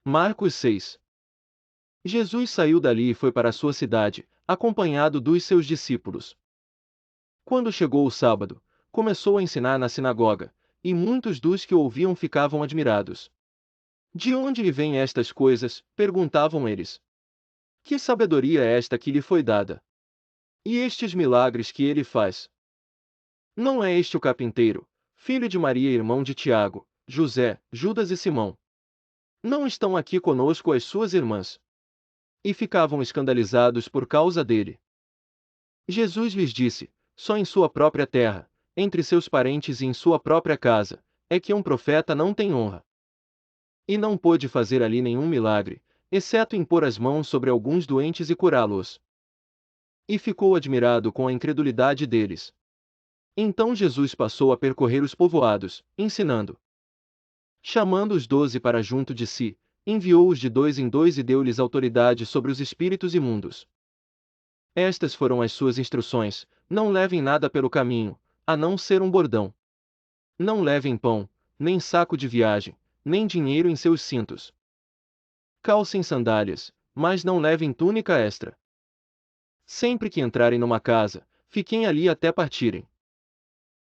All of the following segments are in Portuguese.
Marcos 6. Jesus saiu dali e foi para a sua cidade, acompanhado dos seus discípulos. Quando chegou o sábado, começou a ensinar na sinagoga, e muitos dos que o ouviam ficavam admirados. De onde lhe vêm estas coisas? Perguntavam eles. Que sabedoria é esta que lhe foi dada? E estes milagres que ele faz? Não é este o carpinteiro, filho de Maria e irmão de Tiago, José, Judas e Simão? Não estão aqui conosco as suas irmãs? E ficavam escandalizados por causa dele. Jesus lhes disse: só em sua própria terra, entre seus parentes e em sua própria casa, é que um profeta não tem honra. E não pôde fazer ali nenhum milagre, exceto impor as mãos sobre alguns doentes e curá-los. E ficou admirado com a incredulidade deles. Então Jesus passou a percorrer os povoados, ensinando. Chamando os 12 para junto de si, enviou-os de dois em dois e deu-lhes autoridade sobre os espíritos imundos. Estas foram as suas instruções: não levem nada pelo caminho, a não ser um bordão. Não levem pão, nem saco de viagem, nem dinheiro em seus cintos. Calcem sandálias, mas não levem túnica extra. Sempre que entrarem numa casa, fiquem ali até partirem.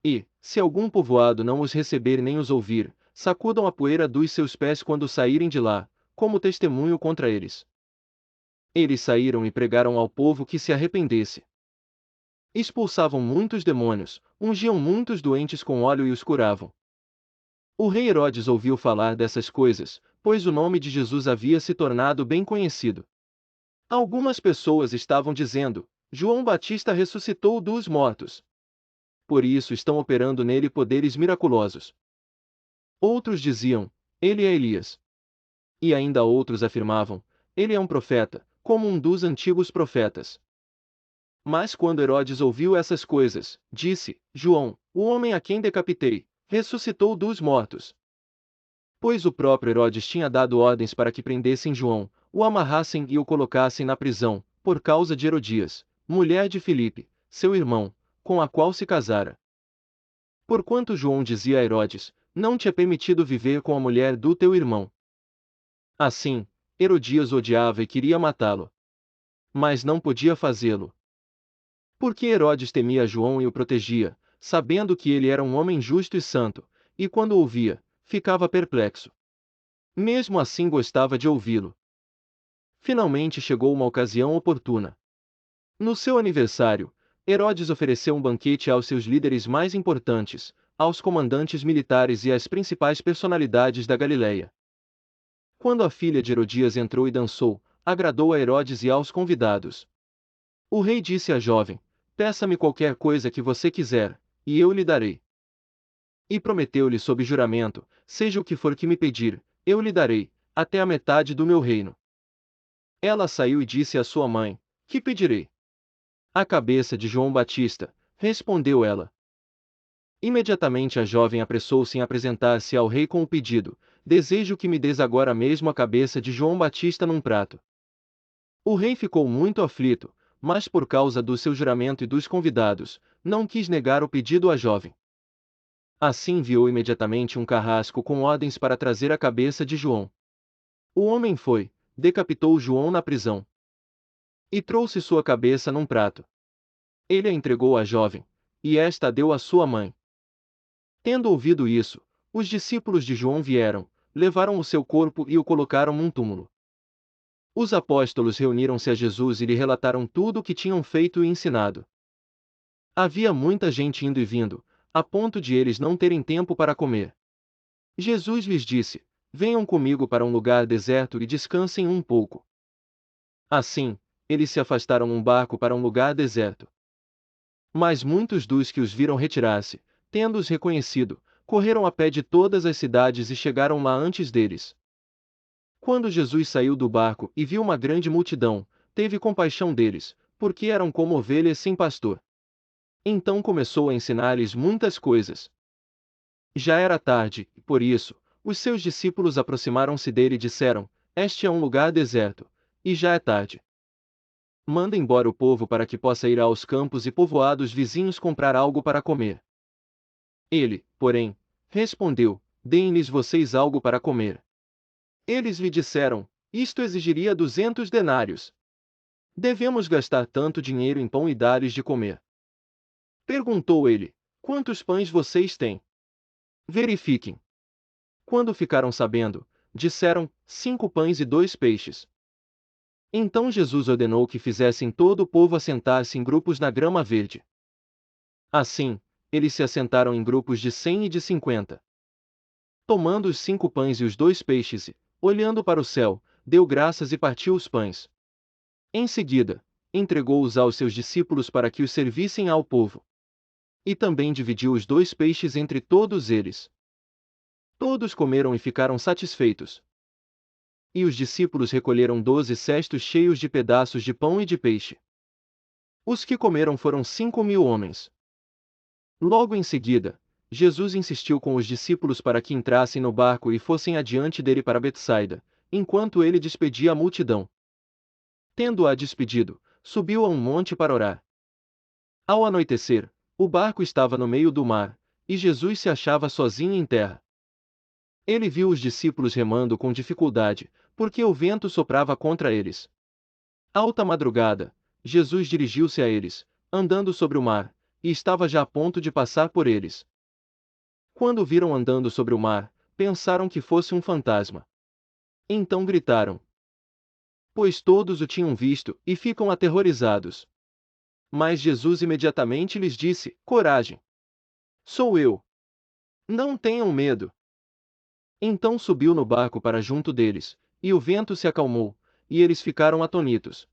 E, se algum povoado não os receber nem os ouvir, sacudam a poeira dos seus pés quando saírem de lá, como testemunho contra eles. Eles saíram e pregaram ao povo que se arrependesse. Expulsavam muitos demônios, ungiam muitos doentes com óleo e os curavam. O rei Herodes ouviu falar dessas coisas, pois o nome de Jesus havia se tornado bem conhecido. Algumas pessoas estavam dizendo: João Batista ressuscitou dos mortos. Por isso estão operando nele poderes miraculosos. Outros diziam: ele é Elias. E ainda outros afirmavam: ele é um profeta, como um dos antigos profetas. Mas quando Herodes ouviu essas coisas, disse: João, o homem a quem decapitei, ressuscitou dos mortos. Pois o próprio Herodes tinha dado ordens para que prendessem João, o amarrassem e o colocassem na prisão, por causa de Herodias, mulher de Filipe, seu irmão, com a qual se casara. Porquanto João dizia a Herodes: não te é permitido viver com a mulher do teu irmão. Assim, Herodias odiava e queria matá-lo. Mas não podia fazê-lo. Porque Herodes temia João e o protegia, sabendo que ele era um homem justo e santo, e quando o ouvia, ficava perplexo. Mesmo assim gostava de ouvi-lo. Finalmente chegou uma ocasião oportuna. No seu aniversário, Herodes ofereceu um banquete aos seus líderes mais importantes, aos comandantes militares e às principais personalidades da Galileia. Quando a filha de Herodias entrou e dançou, agradou a Herodes e aos convidados. O rei disse à jovem: peça-me qualquer coisa que você quiser, e eu lhe darei. E prometeu-lhe sob juramento: seja o que for que me pedir, eu lhe darei, até a metade do meu reino. Ela saiu e disse à sua mãe: que pedirei? A cabeça de João Batista, respondeu ela. Imediatamente a jovem apressou-se em apresentar-se ao rei com o pedido: desejo que me des agora mesmo a cabeça de João Batista num prato. O rei ficou muito aflito, mas por causa do seu juramento e dos convidados, não quis negar o pedido à jovem. Assim enviou imediatamente um carrasco com ordens para trazer a cabeça de João. O homem foi, decapitou João na prisão. E trouxe sua cabeça num prato. Ele a entregou à jovem, e esta a deu à sua mãe. Tendo ouvido isso, os discípulos de João vieram, levaram o seu corpo e o colocaram num túmulo. Os apóstolos reuniram-se a Jesus e lhe relataram tudo o que tinham feito e ensinado. Havia muita gente indo e vindo, a ponto de eles não terem tempo para comer. Jesus lhes disse: venham comigo para um lugar deserto e descansem um pouco. Assim, eles se afastaram num barco para um lugar deserto. Mas muitos dos que os viram retirar-se, tendo-os reconhecido, correram a pé de todas as cidades e chegaram lá antes deles. Quando Jesus saiu do barco e viu uma grande multidão, teve compaixão deles, porque eram como ovelhas sem pastor. Então começou a ensinar-lhes muitas coisas. Já era tarde, e por isso, os seus discípulos aproximaram-se dele e disseram: este é um lugar deserto, e já é tarde. Manda embora o povo para que possa ir aos campos e povoados vizinhos comprar algo para comer. Ele, porém, respondeu: deem-lhes vocês algo para comer. Eles lhe disseram: isto exigiria 200 denários. Devemos gastar tanto dinheiro em pão e dar-lhes de comer. Perguntou ele: quantos pães vocês têm? Verifiquem. Quando ficaram sabendo, disseram: 5 pães e 2 peixes. Então Jesus ordenou que fizessem todo o povo assentar-se em grupos na grama verde. Assim, eles se assentaram em grupos de 100 e de 50. Tomando os 5 pães e os 2 peixes e, olhando para o céu, deu graças e partiu os pães. Em seguida, entregou-os aos seus discípulos para que os servissem ao povo. E também dividiu os 2 peixes entre todos eles. Todos comeram e ficaram satisfeitos. E os discípulos recolheram 12 cestos cheios de pedaços de pão e de peixe. Os que comeram foram 5.000 homens. Logo em seguida, Jesus insistiu com os discípulos para que entrassem no barco e fossem adiante dele para Betsaida, enquanto ele despedia a multidão. Tendo-a despedido, subiu a um monte para orar. Ao anoitecer, o barco estava no meio do mar, e Jesus se achava sozinho em terra. Ele viu os discípulos remando com dificuldade, porque o vento soprava contra eles. Alta madrugada, Jesus dirigiu-se a eles, andando sobre o mar, e estava já a ponto de passar por eles. Quando o viram andando sobre o mar, pensaram que fosse um fantasma. Então gritaram, pois todos o tinham visto, e ficam aterrorizados. Mas Jesus imediatamente lhes disse: coragem! Sou eu! Não tenham medo! Então subiu no barco para junto deles, e o vento se acalmou, e eles ficaram atônitos,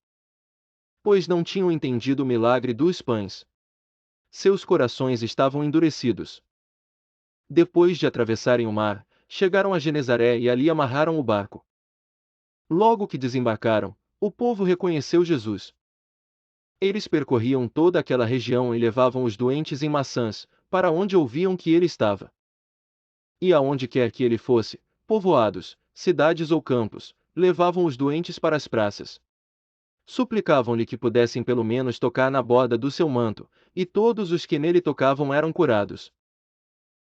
pois não tinham entendido o milagre dos pães. Seus corações estavam endurecidos. Depois de atravessarem o mar, chegaram a Genezaré e ali amarraram o barco. Logo que desembarcaram, o povo reconheceu Jesus. Eles percorriam toda aquela região e levavam os doentes em maçãs, para onde ouviam que ele estava. E aonde quer que ele fosse, povoados, cidades ou campos, levavam os doentes para as praças. Suplicavam-lhe que pudessem pelo menos tocar na borda do seu manto, e todos os que nele tocavam eram curados.